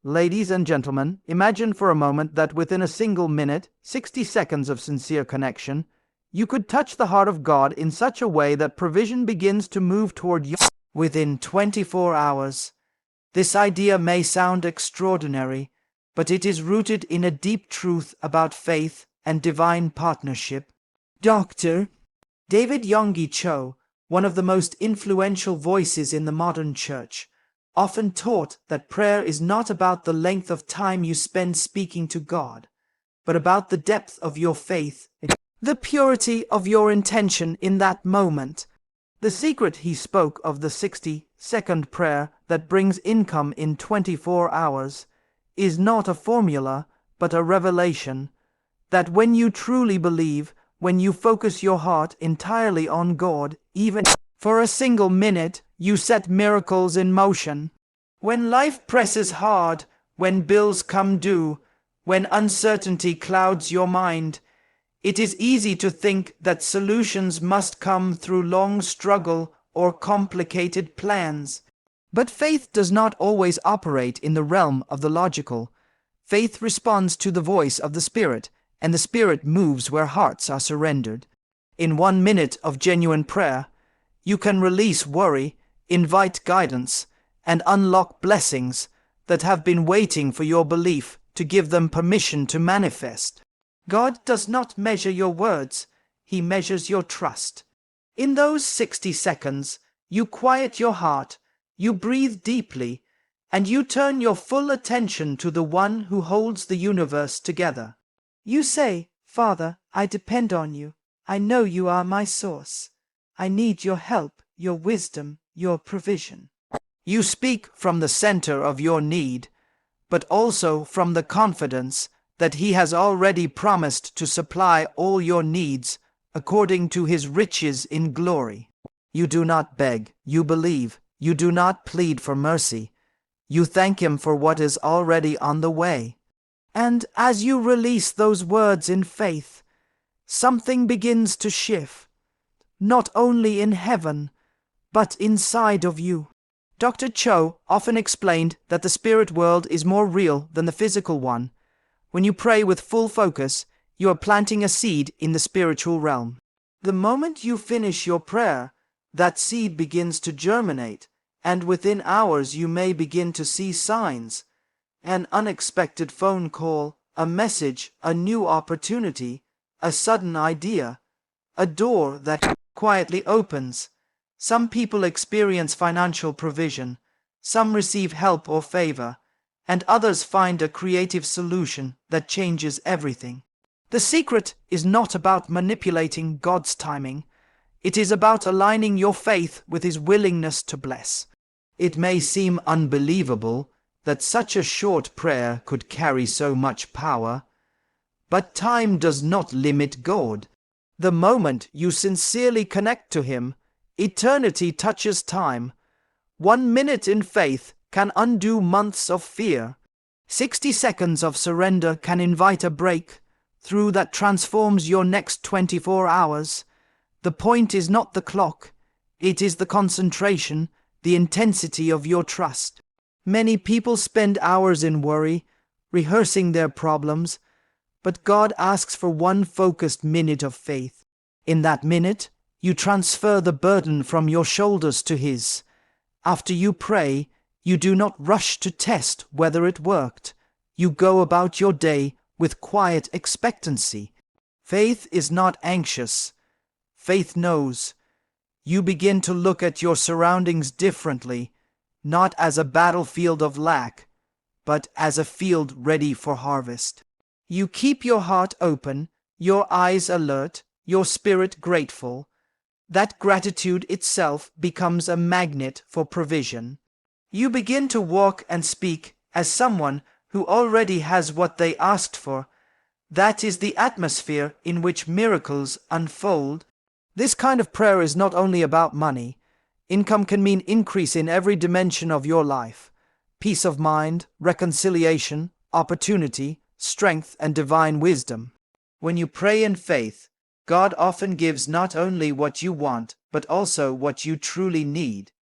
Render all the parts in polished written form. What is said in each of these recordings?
Ladies and gentlemen, imagine for a moment that within a single minute, 60 seconds of sincere connection, you could touch the heart of God in such a way that provision begins to move toward you within 24 hours. This idea may sound extraordinary, but it is rooted in a deep truth about faith and divine partnership. Dr. David Yonggi Cho, one of the most influential voices in the modern church, often taught that prayer is not about the length of time you spend speaking to God, but about the depth of your faith, the purity of your intention in that moment. The secret, he spoke of the 60-second prayer that brings income in 24 hours, is not a formula, but a revelation, that when you truly believe, when you focus your heart entirely on God, even for a single minute, you set miracles in motion. When life presses hard, when bills come due, when uncertainty clouds your mind, it is easy to think that solutions must come through long struggle or complicated plans. But faith does not always operate in the realm of the logical. Faith responds to the voice of the Spirit, and the Spirit moves where hearts are surrendered. In 1 minute of genuine prayer, you can release worry, invite guidance, and unlock blessings that have been waiting for your belief to give them permission to manifest. God does not measure your words, He measures your trust. In those 60 seconds, you quiet your heart, you breathe deeply, and you turn your full attention to the one who holds the universe together. You say, "Father, I depend on you. I know you are my source. I need your help, your wisdom, your provision." You speak from the center of your need, but also from the confidence that He has already promised to supply all your needs according to His riches in glory. You do not beg, you believe. You do not plead for mercy. You thank Him for what is already on the way. And as you release those words in faith, something begins to shift, not only in heaven, but inside of you. Dr. Cho often explained that the spirit world is more real than the physical one. When you pray with full focus, you are planting a seed in the spiritual realm. The moment you finish your prayer, that seed begins to germinate, and within hours you may begin to see signs. An unexpected phone call, a message, a new opportunity, a sudden idea, a door that quietly opens. Some people experience financial provision, some receive help or favor, and others find a creative solution that changes everything. The secret is not about manipulating God's timing. It is about aligning your faith with His willingness to bless. It may seem unbelievable that such a short prayer could carry so much power, but time does not limit God. The moment you sincerely connect to Him, eternity touches time. 1 minute in faith can undo months of fear. 60 seconds of surrender can invite a breakthrough that transforms your next 24 hours. The point is not the clock, it is the concentration, the intensity of your trust. Many people spend hours in worry, rehearsing their problems, but God asks for 1 focused minute of faith. In that minute, you transfer the burden from your shoulders to His. After you pray, you do not rush to test whether it worked. You go about your day with quiet expectancy. Faith is not anxious. Faith knows. You begin to look at your surroundings differently, not as a battlefield of lack, but as a field ready for harvest. You keep your heart open, your eyes alert, your spirit grateful. That gratitude itself becomes a magnet for provision. You begin to walk and speak as someone who already has what they asked for. That is the atmosphere in which miracles unfold. This kind of prayer is not only about money. Income can mean increase in every dimension of your life. Peace of mind, reconciliation, opportunity, strength, and divine wisdom. When you pray in faith, God often gives not only what you want, but also what you truly need.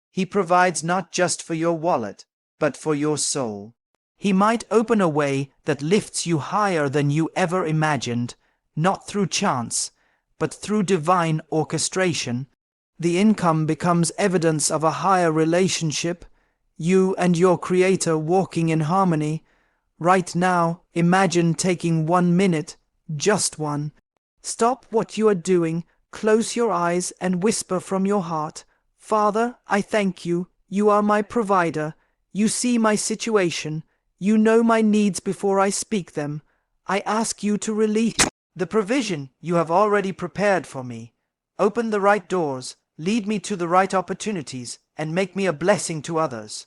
He provides not just for your wallet, but for your soul. He might open a way that lifts you higher than you ever imagined, not through chance, but through divine orchestration. The income becomes evidence of a higher relationship, you and your Creator walking in harmony. Right now, imagine taking 1 minute, just one. Stop what you are doing, close your eyes and whisper from your heart, "Father, I thank you. You are my provider. You see my situation. You know my needs before I speak them. I ask you to release the provision you have already prepared for me. Open the right doors, lead me to the right opportunities, and make me a blessing to others.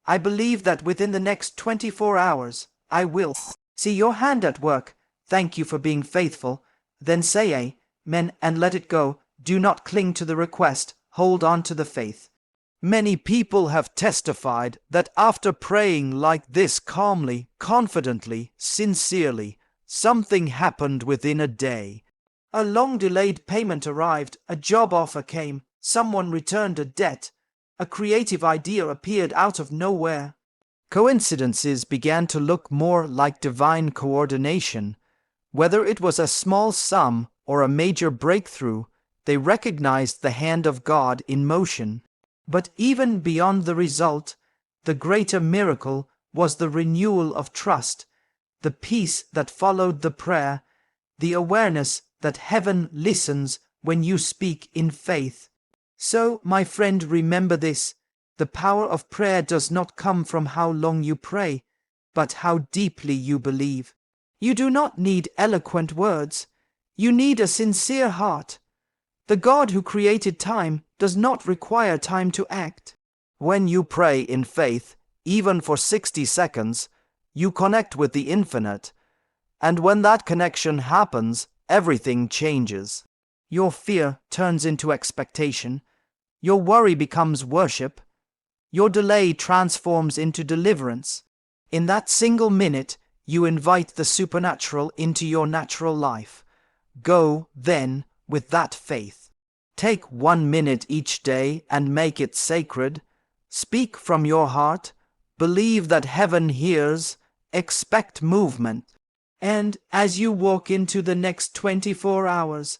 I believe that within the next 24 hours, I will see your hand at work. Thank you for being faithful." Then say amen and let it go. Do not cling to the request. Hold on to the faith. Many people have testified that after praying like this calmly, confidently, sincerely, something happened within a day. A long-delayed payment arrived, a job offer came, someone returned a debt, a creative idea appeared out of nowhere. Coincidences began to look more like divine coordination. Whether it was a small sum or a major breakthrough, they recognized the hand of God in motion. But even beyond the result, the greater miracle was the renewal of trust, the peace that followed the prayer, the awareness that heaven listens when you speak in faith. So, my friend, remember this: the power of prayer does not come from how long you pray, but how deeply you believe. You do not need eloquent words. You need a sincere heart. The God who created time does not require time to act. When you pray in faith, even for 60 seconds, you connect with the infinite. And when that connection happens, everything changes. Your fear turns into expectation. Your worry becomes worship. Your delay transforms into deliverance. In that single minute, you invite the supernatural into your natural life. Go, then, with that faith. Take 1 minute each day and make it sacred. Speak from your heart. Believe that heaven hears. Expect movement. And as you walk into the next 24 hours,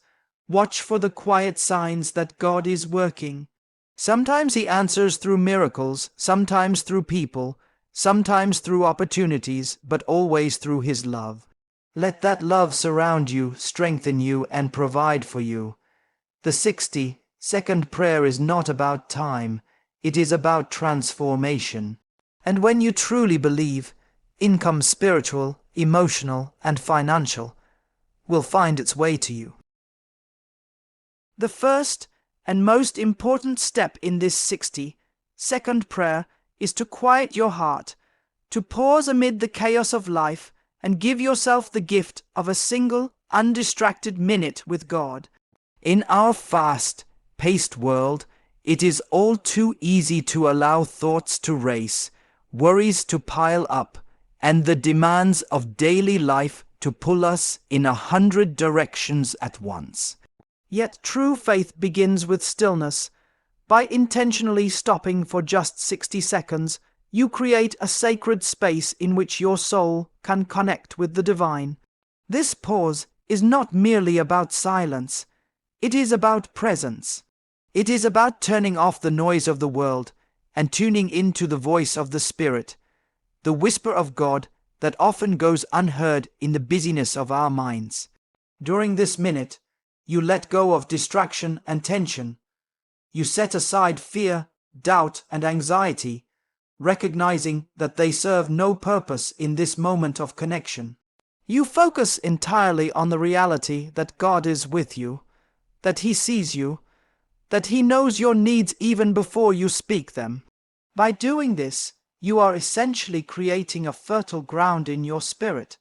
watch for the quiet signs that God is working. Sometimes He answers through miracles, sometimes through people, sometimes through opportunities, but always through His love. Let that love surround you, strengthen you, and provide for you. The 60-second prayer is not about time, it is about transformation. And when you truly believe, income, spiritual, emotional, and financial, will find its way to you. The first and most important step in this 60-second prayer is to quiet your heart, to pause amid the chaos of life and give yourself the gift of a single, undistracted minute with God. In our fast-paced world, it is all too easy to allow thoughts to race, worries to pile up, and the demands of daily life to pull us in 100 directions at once. Yet true faith begins with stillness. By intentionally stopping for just 60 seconds, you create a sacred space in which your soul can connect with the divine. This pause is not merely about silence. It is about presence. It is about turning off the noise of the world and tuning into the voice of the Spirit, the whisper of God that often goes unheard in the busyness of our minds. During this minute, you let go of distraction and tension. You set aside fear, doubt, and anxiety, recognizing that they serve no purpose in this moment of connection. You focus entirely on the reality that God is with you, that He sees you, that He knows your needs even before you speak them. By doing this, you are essentially creating a fertile ground in your spirit,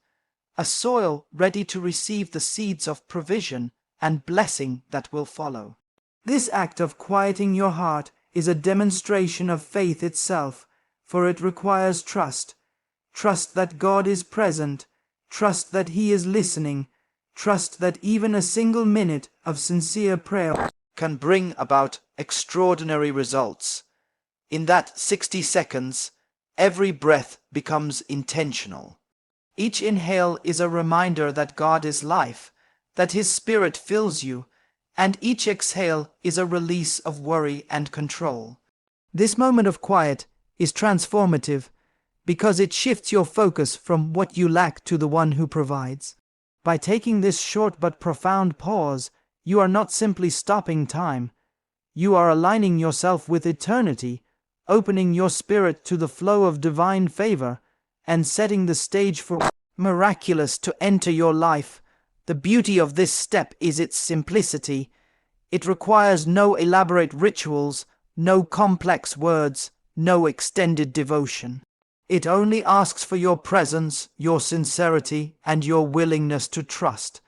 a soil ready to receive the seeds of provision and blessing that will follow. This act of quieting your heart is a demonstration of faith itself, for it requires trust. Trust that God is present, trust that He is listening, Trust that even a single minute of sincere prayer can bring about extraordinary results. In that 60 seconds, every breath becomes intentional. Each inhale is a reminder that God is life, that His Spirit fills you, and each exhale is a release of worry and control. This moment of quiet is transformative because it shifts your focus from what you lack to the one who provides. By taking this short but profound pause, you are not simply stopping time. You are aligning yourself with eternity, opening your spirit to the flow of divine favor, and setting the stage for miraculous to enter your life. The beauty of this step is its simplicity. It requires no elaborate rituals, no complex words, no extended devotion. It only asks for your presence, your sincerity, and your willingness to trust.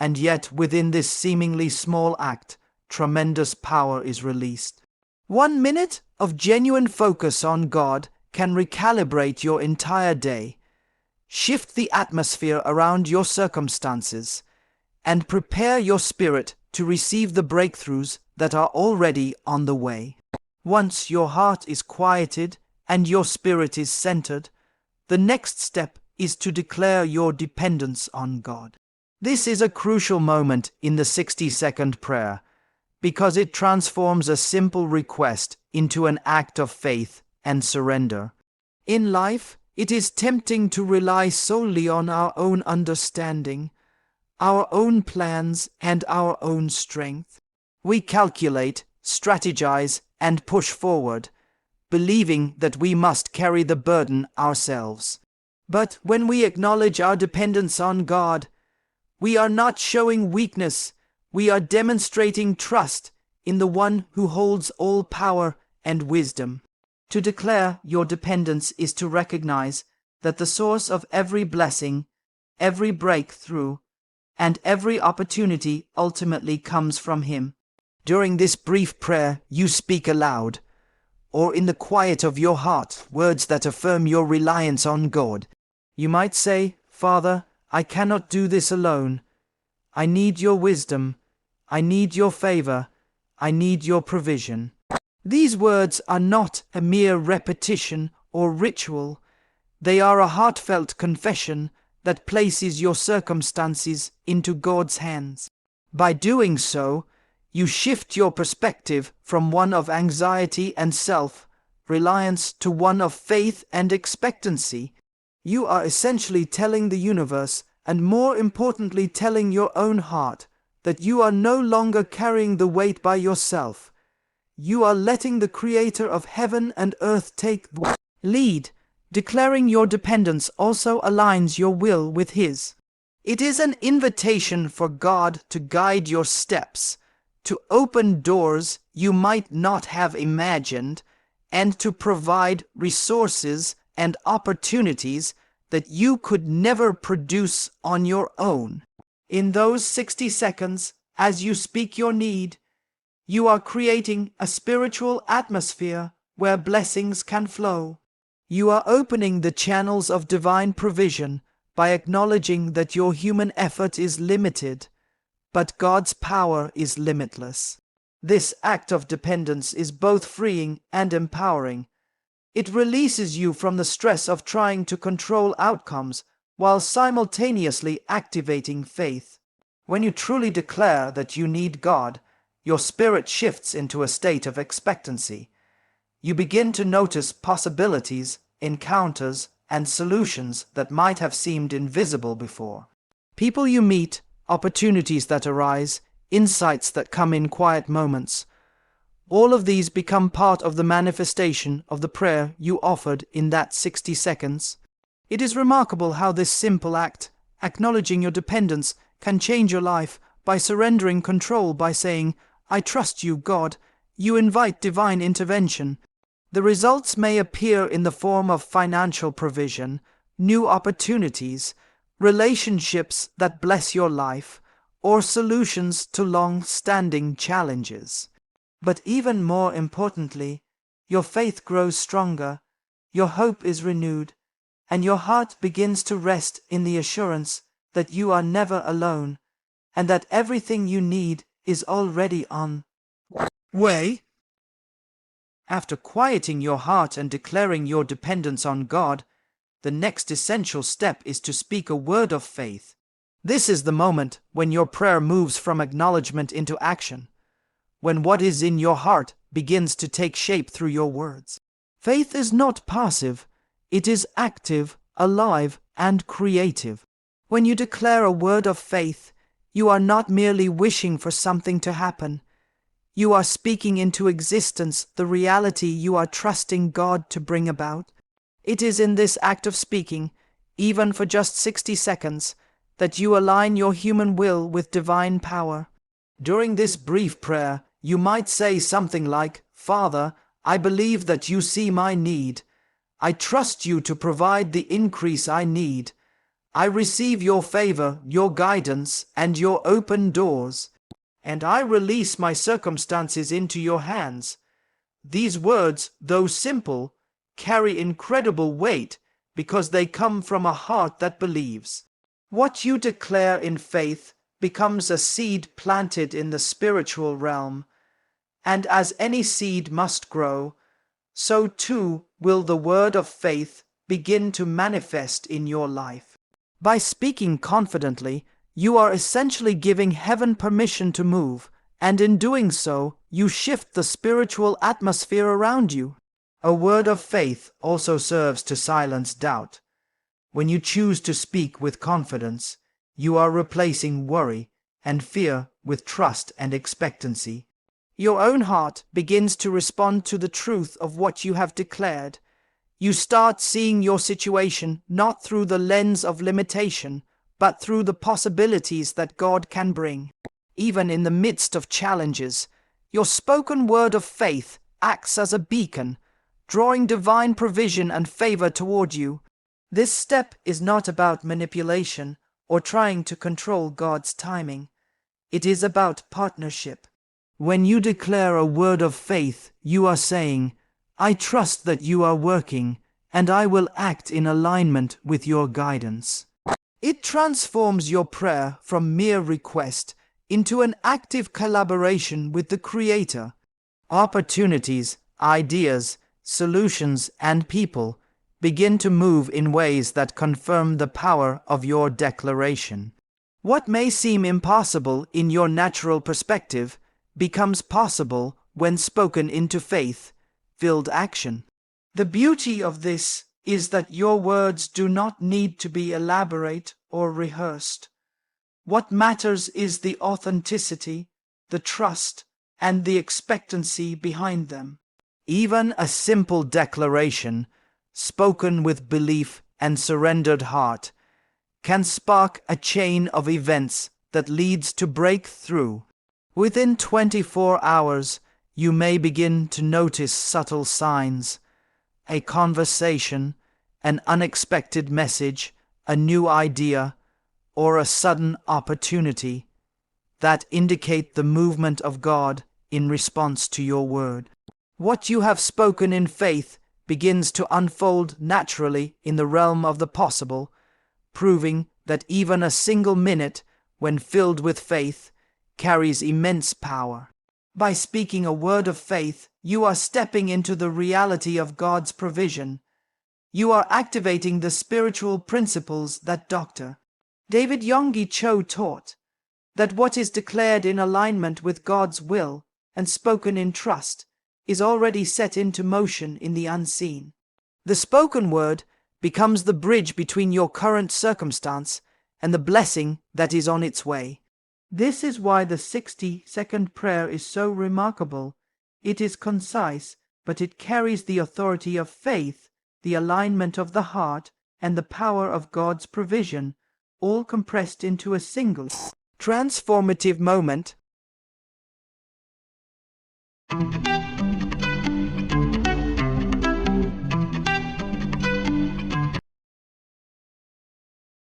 And yet, within this seemingly small act, tremendous power is released. 1 minute of genuine focus on God can recalibrate your entire day, shift the atmosphere around your circumstances, and prepare your spirit to receive the breakthroughs that are already on the way. Once your heart is quieted and your spirit is centered, the next step is to declare your dependence on God. This is a crucial moment in the 60-second prayer because it transforms a simple request into an act of faith and surrender. In life, it is tempting to rely solely on our own understanding, our own plans, and our own strength. We calculate, strategize, and push forward, believing that we must carry the burden ourselves. But when we acknowledge our dependence on God, we are not showing weakness, we are demonstrating trust in the one who holds all power and wisdom. To declare your dependence is to recognize that the source of every blessing, every breakthrough, and every opportunity ultimately comes from Him. During this brief prayer, you speak aloud, or in the quiet of your heart, words that affirm your reliance on God. You might say, "Father, I cannot do this alone. I need your wisdom. I need your favor. I need your provision." These words are not a mere repetition or ritual. They are a heartfelt confession that places your circumstances into God's hands. By doing so, you shift your perspective from one of anxiety and self-reliance to one of faith and expectancy. You are essentially telling the universe, and more importantly telling your own heart, that you are no longer carrying the weight by yourself. You are letting the Creator of heaven and earth take the lead. Declaring your dependence also aligns your will with His. It is an invitation for God to guide your steps, to open doors you might not have imagined, and to provide resources and opportunities that you could never produce on your own. In those 60 seconds, as you speak your need, you are creating a spiritual atmosphere where blessings can flow. You are opening the channels of divine provision by acknowledging that your human effort is limited, but God's power is limitless. This act of dependence is both freeing and empowering. It releases you from the stress of trying to control outcomes while simultaneously activating faith. When you truly declare that you need God, your spirit shifts into a state of expectancy. You begin to notice possibilities, encounters, and solutions that might have seemed invisible before. People you meet, opportunities that arise, insights that come in quiet moments. All of these become part of the manifestation of the prayer you offered in that 60 seconds. It is remarkable how this simple act, acknowledging your dependence, can change your life by surrendering control, by saying, "I trust you, God." You invite divine intervention. The results may appear in the form of financial provision, new opportunities, relationships that bless your life, or solutions to long-standing challenges. But even more importantly, your faith grows stronger, your hope is renewed, and your heart begins to rest in the assurance that you are never alone, and that everything you need is already on way. After quieting your heart and declaring your dependence on God, the next essential step is to speak a word of faith. This is the moment when your prayer moves from acknowledgement into action, when what is in your heart begins to take shape through your words. Faith is not passive, it is active, alive, and creative. When you declare a word of faith, you are not merely wishing for something to happen. You are speaking into existence the reality you are trusting God to bring about. It is in this act of speaking, even for just 60 seconds, that you align your human will with divine power. During this brief prayer, you might say something like, "Father, I believe that you see my need. I trust you to provide the increase I need. I receive your favor, your guidance, and your open doors. And I release my circumstances into your hands." These words, though simple, carry incredible weight because they come from a heart that believes. What you declare in faith becomes a seed planted in the spiritual realm, and as any seed must grow, so too will the word of faith begin to manifest in your life. By speaking confidently, you are essentially giving heaven permission to move, and in doing so, you shift the spiritual atmosphere around you. A word of faith also serves to silence doubt. When you choose to speak with confidence, you are replacing worry and fear with trust and expectancy. Your own heart begins to respond to the truth of what you have declared. You start seeing your situation not through the lens of limitation, but through the possibilities that God can bring. Even in the midst of challenges, your spoken word of faith acts as a beacon, drawing divine provision and favor toward you. This step is not about manipulation or trying to control God's timing. It is about partnership. When you declare a word of faith, you are saying, "I trust that you are working, and I will act in alignment with your guidance." It transforms your prayer from mere request into an active collaboration with the Creator. Opportunities, ideas, solutions, and people begin to move in ways that confirm the power of your declaration. What may seem impossible in your natural perspective becomes possible when spoken into faith-filled action. The beauty of this is that your words do not need to be elaborate or rehearsed. What matters is the authenticity, the trust, and the expectancy behind them. Even a simple declaration, spoken with belief and surrendered heart, can spark a chain of events that leads to breakthrough. Within 24 hours, you may begin to notice subtle signs: a conversation, an unexpected message, a new idea, or a sudden opportunity that indicate the movement of God in response to your word. What you have spoken in faith begins to unfold naturally in the realm of the possible, proving that even a single minute, when filled with faith, carries immense power. By speaking a word of faith, you are stepping into the reality of God's provision. You are activating the spiritual principles that Dr. Yonggi Cho taught, that what is declared in alignment with God's will and spoken in trust is already set into motion in the unseen. The spoken word becomes the bridge between your current circumstance and the blessing that is on its way. This is why the 60-second prayer is so remarkable. It is concise, but it carries the authority of faith, the alignment of the heart, and the power of God's provision, all compressed into a single transformative moment.